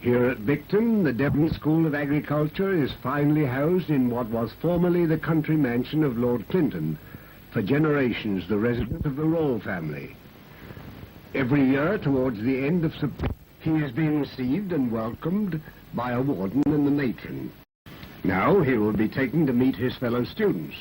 Here at Bicton, the Devon School of Agriculture is finally housed in what was formerly the country mansion of Lord Clinton, for generations the resident of the royal family. Every year, towards the end of September, he is being received and welcomed by a warden and the matron. Now he will be taken to meet his fellow students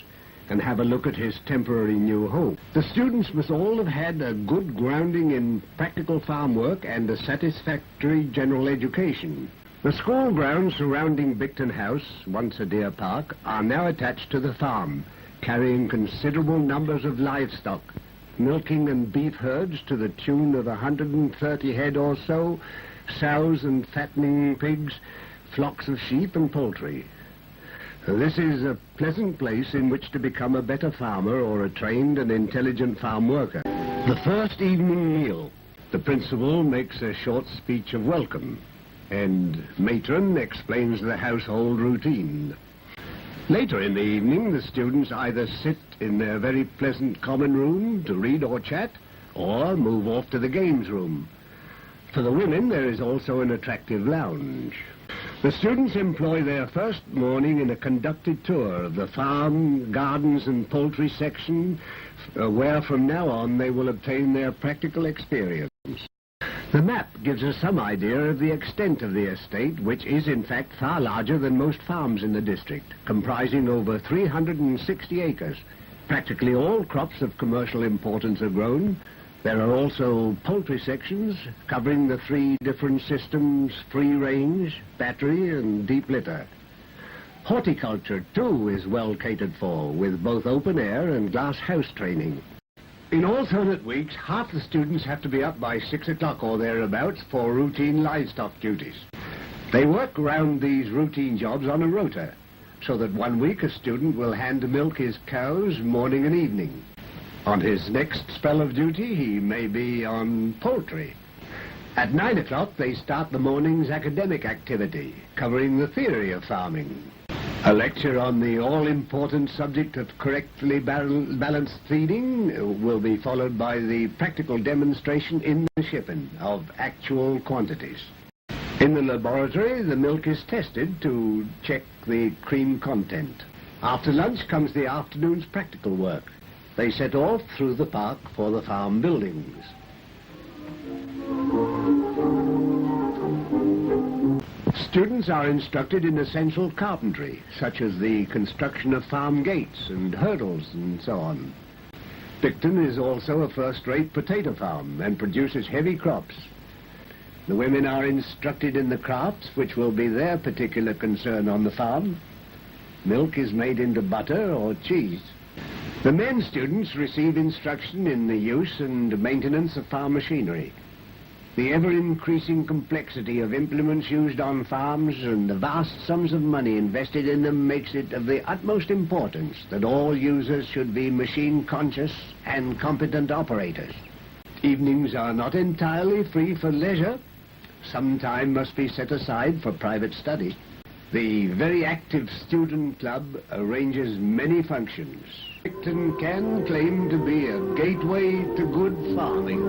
and have a look at his temporary new home. The students must all have had a good grounding in practical farm work and a satisfactory general education. The school grounds surrounding Bicton House, once a deer park, are now attached to the farm, carrying considerable numbers of livestock, milking and beef herds to the tune of 130 head or so, sows and fattening pigs, flocks of sheep and poultry. This is a pleasant place in which to become a better farmer or a trained and intelligent farm worker. The first evening meal, the principal makes a short speech of welcome, and matron explains the household routine. Later in the evening, the students either sit in their very pleasant common room to read or chat, or move off to the games room. For the women, there is also an attractive lounge. The students employ their first morning in a conducted tour of the farm, gardens and poultry section, where from now on they will obtain their practical experience. The map gives us some idea of the extent of the estate, which is in fact far larger than most farms in the district, comprising over 360 acres. Practically all crops of commercial importance are grown. There are also poultry sections covering the three different systems: free range, battery and deep litter. Horticulture too is well catered for, with both open air and glass house training. In alternate weeks, half the students have to be up by 6 o'clock or thereabouts for routine livestock duties. They work around these routine jobs on a rota, so that one week a student will hand milk his cows morning and evening. On his next spell of duty, he may be on poultry. At 9 o'clock, they start the morning's academic activity, covering the theory of farming. A lecture on the all-important subject of correctly balanced feeding will be followed by the practical demonstration in the shipping of actual quantities. In the laboratory, the milk is tested to check the cream content. After lunch comes the afternoon's practical work. They set off through the park for the farm buildings. Students are instructed in essential carpentry, such as the construction of farm gates and hurdles and so on. Bicton is also a first-rate potato farm and produces heavy crops. The women are instructed in the crafts which will be their particular concern on the farm. Milk is made into butter or cheese. The men students receive instruction in the use and maintenance of farm machinery. The ever-increasing complexity of implements used on farms and the vast sums of money invested in them makes it of the utmost importance that all users should be machine-conscious and competent operators. Evenings are not entirely free for leisure. Some time must be set aside for private study. The very active student club arranges many functions. Bicton can claim to be a gateway to good farming.